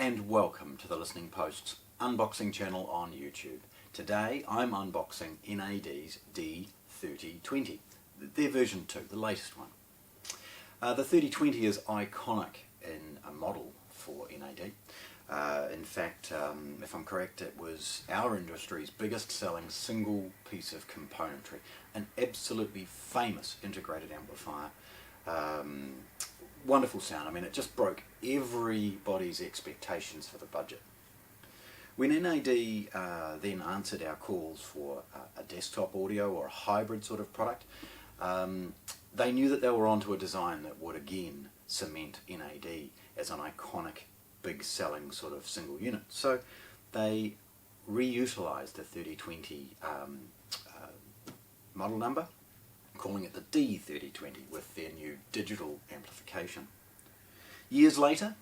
and welcome to the Listening Post's unboxing channel on YouTube. Today I'm unboxing NAD's D3020, their version 2, the latest one. The 3020 is iconic in a model for NAD. In fact, if I'm correct, it was our industry's biggest selling single piece of componentry, an absolutely famous integrated amplifier. Wonderful sound. I mean, it just broke everybody's expectations for the budget. When NAD then answered our calls for a desktop audio or a hybrid sort of product, they knew that they were onto a design that would again cement NAD as an iconic, big selling sort of single unit. So they reutilized the 3020 model number, calling it the D3020 with their new digital amplification. Years later,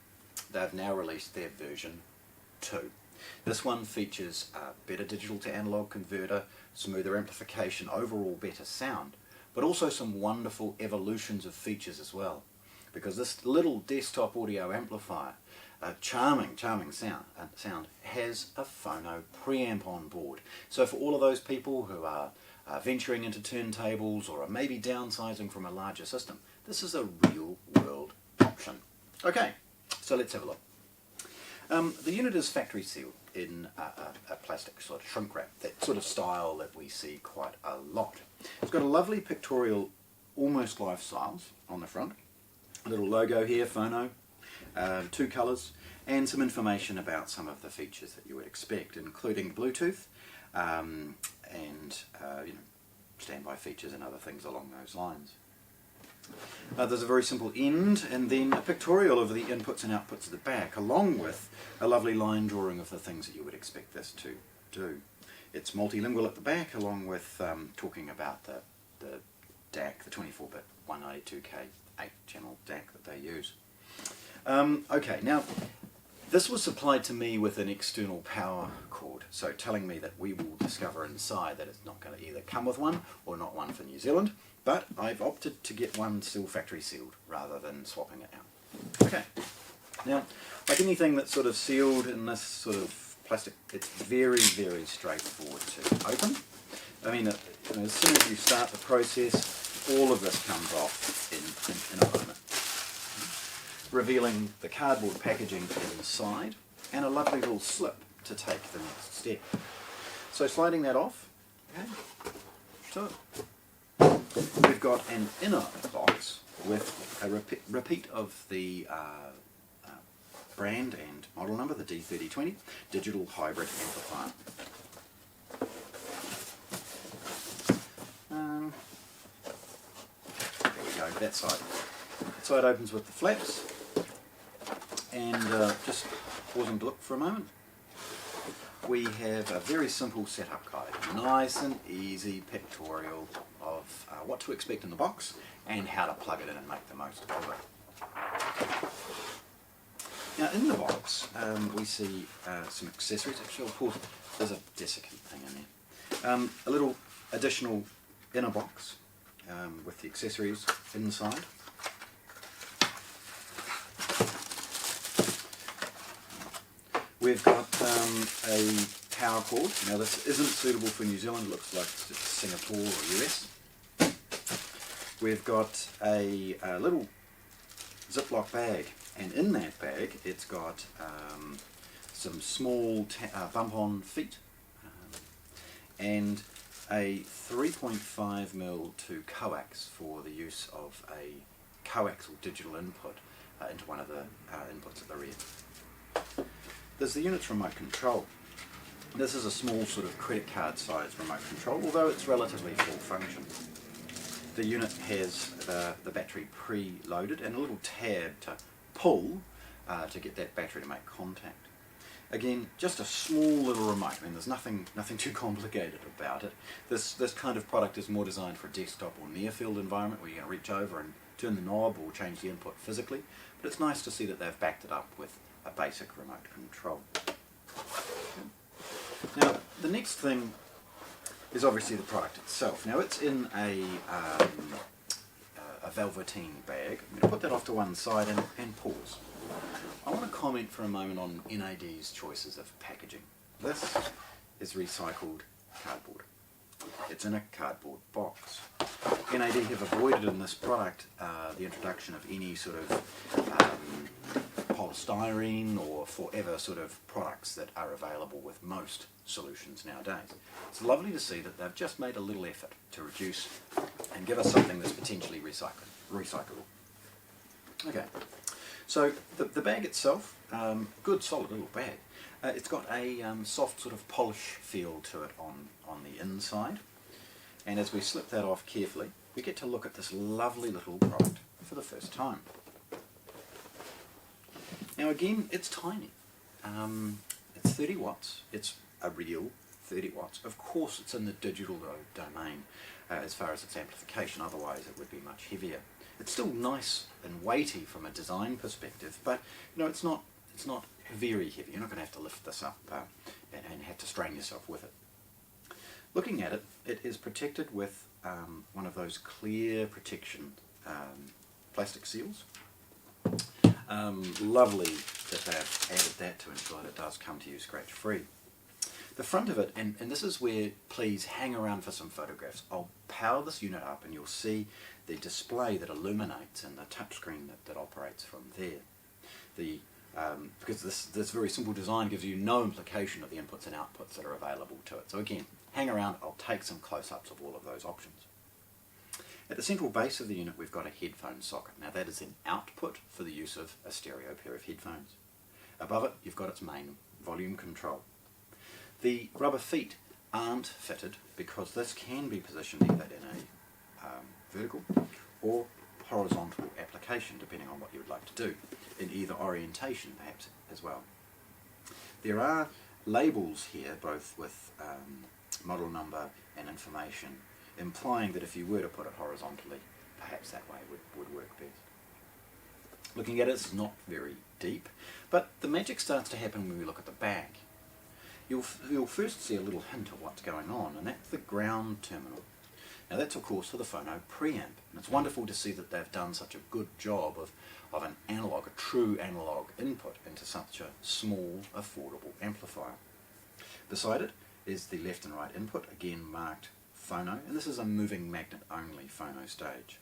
they've now released their version 2. This one features a better digital to analog converter, smoother amplification, overall better sound, but also some wonderful evolutions of features as well. Because this little desktop audio amplifier, a charming sound, has a Phono preamp on board. So for all of those people who are venturing into turntables or are maybe downsizing from a larger system, this is a real world option. Okay, so let's have a look. The unit is factory sealed in a plastic sort of shrink wrap, that sort of style that we see quite a lot. It's got a lovely pictorial, almost lifestyles on the front, a little logo here, Phono, 2 colours, and some information about some of the features that you would expect, including Bluetooth, and standby features and other things along those lines. There's a very simple end and then a pictorial of the inputs and outputs at the back, along with a lovely line drawing of the things that you would expect this to do. It's multilingual at the back, along with talking about the DAC, the 24-bit 192K 8-channel DAC that they use. Okay, now this was supplied to me with an external power cord, so telling me that we will discover inside that it's not going to either come with one or not one for New Zealand, but I've opted to get one still factory sealed rather than swapping it out. Okay, now like anything that's sort of sealed in this sort of plastic, it's very straightforward to open. I mean, as soon as you start the process, all of this comes off in a moment, revealing the cardboard packaging inside and a lovely little slip to take the next step. So sliding that off, okay, so we've got an inner box with a repeat of the brand and model number, the D3020 digital hybrid amplifier. There we go, that side. That side opens with the flaps. And just pausing to look for a moment, we have a very simple setup guide, nice and easy pictorial of what to expect in the box and how to plug it in and make the most of it. Now in the box we see some accessories. Actually, of course, there's a desiccant thing in there. A little additional inner box with the accessories inside. We've got a power cord. Now this isn't suitable for New Zealand, it looks like it's Singapore or US. We've got a little Ziploc bag, and in that bag it's got some small bump-on feet and a 3.5mm to coax for the use of a coaxial digital input into one of the inputs at the rear. There's the unit's remote control. This is a small sort of credit card sized remote control, although it's relatively full function. The unit has the battery pre-loaded and a little tab to pull to get that battery to make contact. Again, just a small little remote. I mean, there's nothing too complicated about it. This kind of product is more designed for a desktop or near-field environment where you're going to reach over and turn the knob or change the input physically, but it's nice to see that they've backed it up with a basic remote control. Now, the next thing is obviously the product itself. Now, it's in a velveteen bag. I'm going to put that off to one side and pause. I want to comment for a moment on NAD's choices of packaging. This is recycled cardboard. It's in a cardboard box. NAD have avoided in this product the introduction of any sort of polystyrene or forever sort of products that are available with most solutions nowadays. It's lovely to see that they've just made a little effort to reduce and give us something that's potentially recyclable. Okay, so the bag itself, good solid little bag. It's got a soft sort of polish feel to it on the inside, and as we slip that off carefully, we get to look at this lovely little product for the first time. Now again, it's tiny. It's 30 watts. It's a real 30 watts. Of course it's in the digital domain as far as its amplification, otherwise it would be much heavier. It's still nice and weighty from a design perspective, but you know, it's not very heavy. You're not going to have to lift this up and have to strain yourself with it. Looking at it, it is protected with one of those clear protection plastic seals. Lovely that they've added that to ensure that it does come to you scratch free. The front of it, and this is where please hang around for some photographs. I'll power this unit up and you'll see the display that illuminates and the touchscreen that operates from there. Because this very simple design gives you no implication of the inputs and outputs that are available to it. So again, hang around, I'll take some close-ups of all of those options. At the central base of the unit we've got a headphone socket. Now that is an output for the use of a stereo pair of headphones. Above it you've got its main volume control. The rubber feet aren't fitted because this can be positioned either in a vertical or horizontal application depending on what you would like to do, in either orientation perhaps as well. There are labels here both with model number and information, implying that if you were to put it horizontally, perhaps that way would work best. Looking at it, it's not very deep, but the magic starts to happen when we look at the back. You'll first see a little hint of what's going on, and that's the ground terminal. Now that's of course for the Phono preamp, and it's wonderful to see that they've done such a good job of an analog, a true analog input into such a small, affordable amplifier. Beside it is the left and right input, again marked Phono, and this is a moving magnet only Phono stage.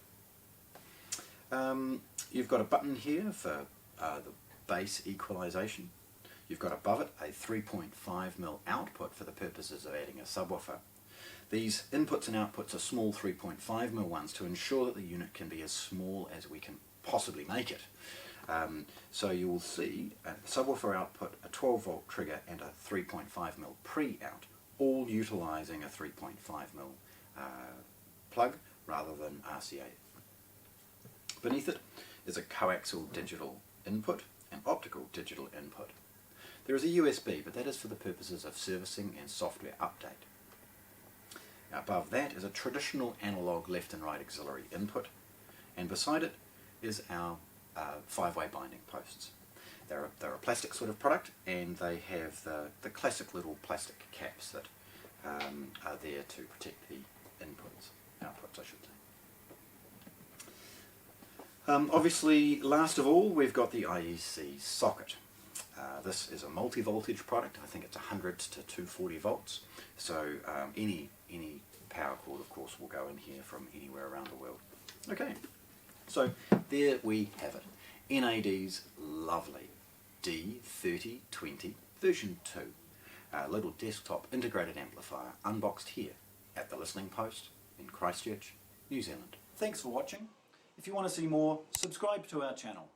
You've got a button here for the bass equalization. You've got above it a 3.5mm output for the purposes of adding a subwoofer. These inputs and outputs are small 3.5mm ones to ensure that the unit can be as small as we can possibly make it. So you will see a subwoofer output, a 12 volt trigger and a 3.5mm pre-out, all utilising a 3.5mm plug rather than RCA. Beneath it is a coaxial digital input and optical digital input. There is a USB, but that is for the purposes of servicing and software update. Now above that is a traditional analog left and right auxiliary input, and beside it is our 5-way binding posts. They're a plastic sort of product, and they have the classic little plastic caps that are there to protect the outputs I should say. Obviously, last of all, we've got the IEC socket. This is a multi-voltage product. I think it's 100 to 240 volts. So any power cord, of course, will go in here from anywhere around the world. Okay, so there we have it. NAD's lovely D3020 version 2. Little desktop integrated amplifier, unboxed here at the Listening Post in Christchurch, New Zealand. Thanks for watching. If you want to see more, subscribe to our channel.